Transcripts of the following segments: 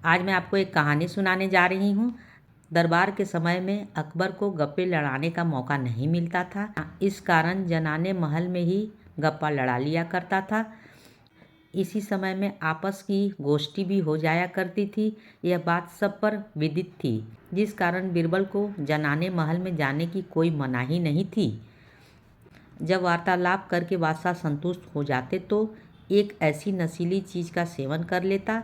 आज मैं आपको एक कहानी सुनाने जा रही हूँ। दरबार के समय में अकबर को गप्पे लड़ाने का मौका नहीं मिलता था। इस कारण जनाने महल में ही गप्पा लड़ा लिया करता था। इसी समय में आपस की गोष्ठी भी हो जाया करती थी। यह बात सब पर विदित थी, जिस कारण बीरबल को जनाने महल में जाने की कोई मनाही नहीं थी। जब वार्तालाप करके बादशाह संतुष्ट हो जाते तो एक ऐसी नशीली चीज़ का सेवन कर लेता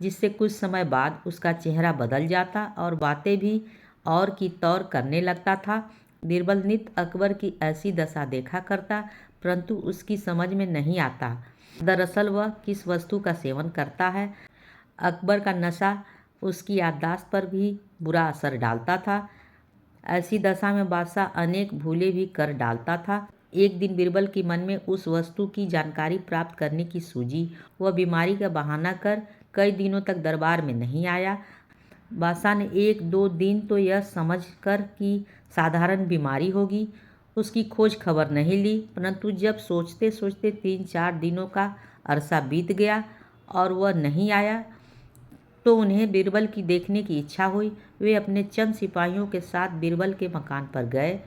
जिससे कुछ समय बाद उसका चेहरा बदल जाता और बातें भी और की तौर करने लगता था। बीरबल नित अकबर की ऐसी दशा देखा करता, परंतु उसकी समझ में नहीं आता दरअसल वह किस वस्तु का सेवन करता है। अकबर का नशा उसकी याददाश्त पर भी बुरा असर डालता था। ऐसी दशा में बादशाह अनेक भूलें भी कर डालता था। एक दिन बीरबल के मन में उस वस्तु की जानकारी प्राप्त करने की सूझी। वह बीमारी का बहाना कर कई दिनों तक दरबार में नहीं आया। बादशाह ने एक दो दिन तो यह समझकर कि साधारण बीमारी होगी उसकी खोज खबर नहीं ली, परंतु जब सोचते सोचते 3-4 दिनों का अरसा बीत गया और वह नहीं आया तो उन्हें बीरबल की देखने की इच्छा हुई। वे अपने चंद सिपाहियों के साथ बीरबल के मकान पर गए।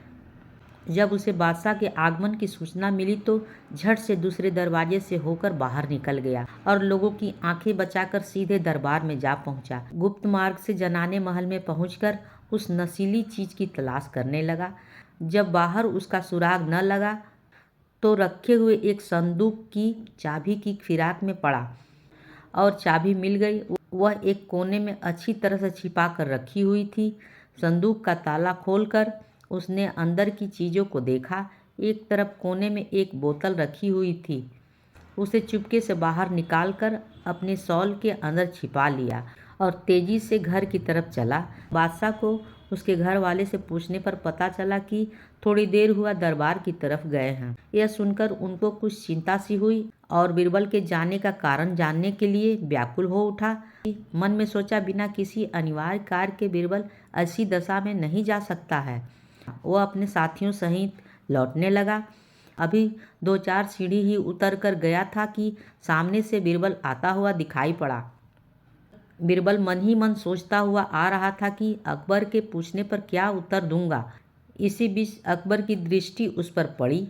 जब उसे बादशाह के आगमन की सूचना मिली तो झट से दूसरे दरवाजे से होकर बाहर निकल गया और लोगों की आंखें बचाकर सीधे दरबार में जा पहुंचा। गुप्त मार्ग से जनाने महल में पहुंचकर उस नशीली चीज की तलाश करने लगा। जब बाहर उसका सुराग न लगा तो रखे हुए एक संदूक की चाबी की फिराक में पड़ा और चाबी मिल गई। वह एक कोने में अच्छी तरह से छिपा कर रखी हुई थी। संदूक का ताला खोलकर उसने अंदर की चीज़ों को देखा। एक तरफ कोने में एक बोतल रखी हुई थी। उसे चुपके से बाहर निकालकर अपने शॉल के अंदर छिपा लिया और तेजी से घर की तरफ चला। बादशाह को उसके घर वाले से पूछने पर पता चला कि थोड़ी देर हुआ दरबार की तरफ गए हैं। यह सुनकर उनको कुछ चिंता सी हुई और बीरबल के जाने का कारण जानने के लिए व्याकुल हो उठा। मन में सोचा, बिना किसी अनिवार्य कार्य के बीरबल ऐसी दशा में नहीं जा सकता है। वह अपने साथियों सहित लौटने लगा। अभी 2-4 सीढ़ी ही उतर कर गया था कि सामने से बीरबल आता हुआ दिखाई पड़ा। बीरबल मन ही मन सोचता हुआ आ रहा था कि अकबर के पूछने पर क्या उत्तर दूंगा। इसी बीच अकबर की दृष्टि उस पर पड़ी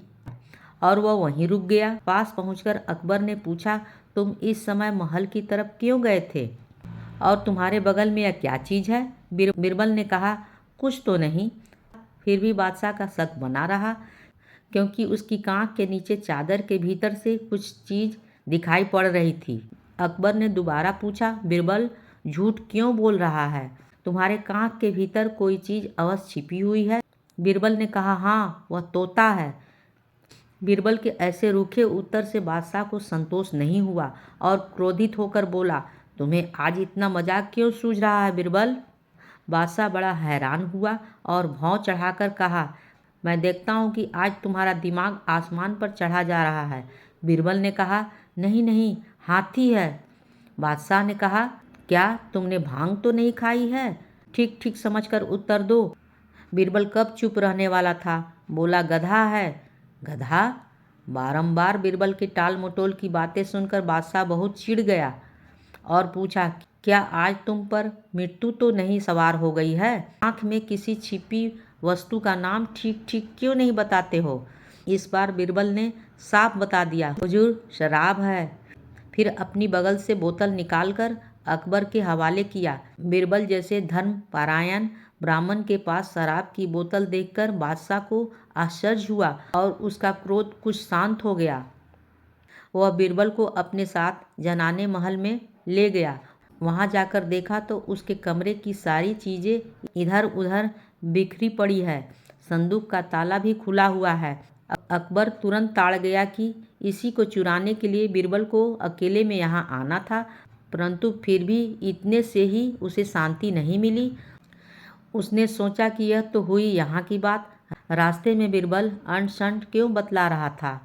और वह वहीं रुक गया। पास पहुंचकर अकबर ने पूछा, तुम इस समय महल की तरफ क्यों गए थे और तुम्हारे बगल में यह क्या चीज़ है? बीरबल ने कहा, कुछ तो नहीं। फिर भी बादशाह का शक बना रहा, क्योंकि उसकी कांख के नीचे चादर के भीतर से कुछ चीज़ दिखाई पड़ रही थी। अकबर ने दोबारा पूछा, बीरबल झूठ क्यों बोल रहा है? तुम्हारे कांख के भीतर कोई चीज़ अवश्य छिपी हुई है। बीरबल ने कहा, हाँ, वह तोता है। बीरबल के ऐसे रूखे उत्तर से बादशाह को संतोष नहीं हुआ और क्रोधित होकर बोला, तुम्हें आज इतना मजाक क्यों सूझ रहा है बीरबल? बादशाह बड़ा हैरान हुआ और भौं चढ़ाकर कहा, मैं देखता हूँ कि आज तुम्हारा दिमाग आसमान पर चढ़ा जा रहा है। बीरबल ने कहा, नहीं नहीं, हाथी है। बादशाह ने कहा, क्या तुमने भांग तो नहीं खाई है? ठीक ठीक समझकर उत्तर दो। बीरबल कब चुप रहने वाला था, बोला, गधा है। गधा? बारंबार बीरबल की टाल मटोल की बातें सुनकर बादशाह बहुत चिढ़ गया और पूछा, क्या आज तुम पर मृत्यु तो नहीं सवार हो गई है? आँख में किसी छिपी वस्तु का नाम ठीक ठीक क्यों नहीं बताते हो? इस बार बीरबल ने साफ बता दिया, हुजूर, शराब है। फिर अपनी बगल से बोतल निकालकर अकबर के हवाले किया। बीरबल जैसे धर्म पारायण ब्राह्मण के पास शराब की बोतल देखकर बादशाह को आश्चर्य हुआ और उसका क्रोध कुछ शांत हो गया। वह बीरबल को अपने साथ जनाने महल में ले गया। वहां जाकर देखा तो उसके कमरे की सारी चीज़ें इधर उधर बिखरी पड़ी है। संदूक का ताला भी खुला हुआ है। अकबर तुरंत ताड़ गया कि इसी को चुराने के लिए बीरबल को अकेले में यहाँ आना था, परंतु फिर भी इतने से ही उसे शांति नहीं मिली। उसने सोचा कि यह तो हुई यहाँ की बात, रास्ते में बीरबल अंट शंट क्यों बतला रहा था।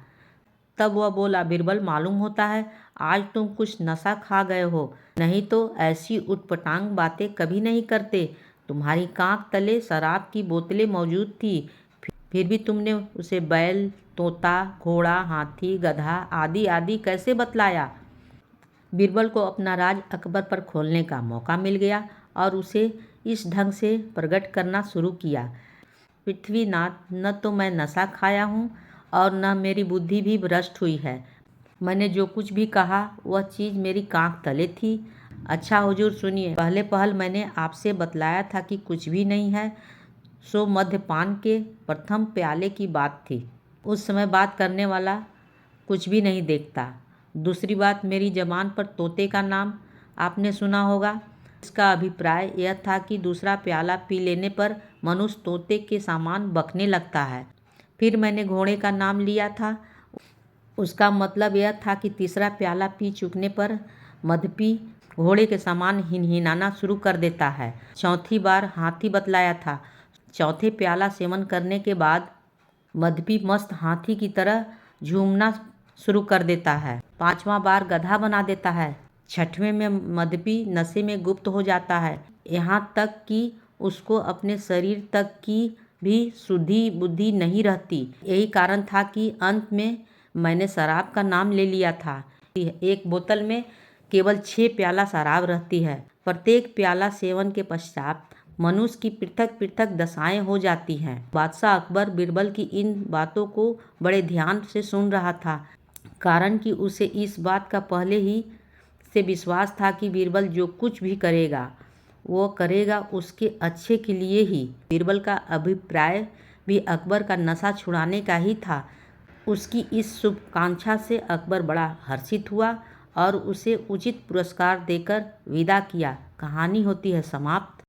तब वह बोला, बीरबल, मालूम होता है आज तुम कुछ नशा खा गए हो, नहीं तो ऐसी उटपटांग बातें कभी नहीं करते। तुम्हारी कांख तले शराब की बोतलें मौजूद थी, फिर भी तुमने उसे बैल, तोता, घोड़ा, हाथी, गधा आदि आदि कैसे बतलाया? बीरबल को अपना राज अकबर पर खोलने का मौका मिल गया और उसे इस ढंग से प्रकट करना शुरू किया। पृथ्वीनाथ, न तो मैं नशा खाया हूँ और न मेरी बुद्धि भी भ्रष्ट हुई है। मैंने जो कुछ भी कहा वह चीज़ मेरी कांख तले थी। अच्छा हुजूर सुनिए, पहले पहल मैंने आपसे बतलाया था कि कुछ भी नहीं है, सो मद्यपान के प्रथम प्याले की बात थी। उस समय बात करने वाला कुछ भी नहीं देखता। दूसरी बात, मेरी ज़बान पर तोते का नाम आपने सुना होगा। इसका अभिप्राय यह था कि दूसरा प्याला पी लेने पर मनुष्य तोते के समान बकने लगता है। फिर मैंने घोड़े का नाम लिया था। उसका मतलब यह था कि तीसरा प्याला पी चुकने पर मद्यपी घोड़े के समान हिनहिनाना शुरू कर देता है। चौथी बार हाथी बतलाया था। चौथे प्याला सेवन करने के बाद मद्यपी मस्त हाथी की तरह झूमना शुरू कर देता है। पांचवा बार गधा बना देता है। छठवें में मद्यपी नशे में गुप्त हो जाता है, यहाँ तक कि उसको अपने शरीर तक की भी शुद्धि बुद्धि नहीं रहती। यही कारण था कि अंत में मैंने शराब का नाम ले लिया था। एक बोतल में केवल 6 प्याला शराब रहती है। प्रत्येक प्याला सेवन के पश्चात मनुष्य की पृथक पृथक दशाएं हो जाती हैं। बादशाह अकबर बीरबल की इन बातों को बड़े ध्यान से सुन रहा था, कारण कि उसे इस बात का पहले ही से विश्वास था कि बीरबल जो कुछ भी करेगा वो करेगा उसके अच्छे के लिए ही। बीरबल का अभिप्राय भी अकबर का नशा छुड़ाने का ही था। उसकी इस शुभकांक्षा से अकबर बड़ा हर्षित हुआ और उसे उचित पुरस्कार देकर विदा किया। कहानी होती है समाप्त।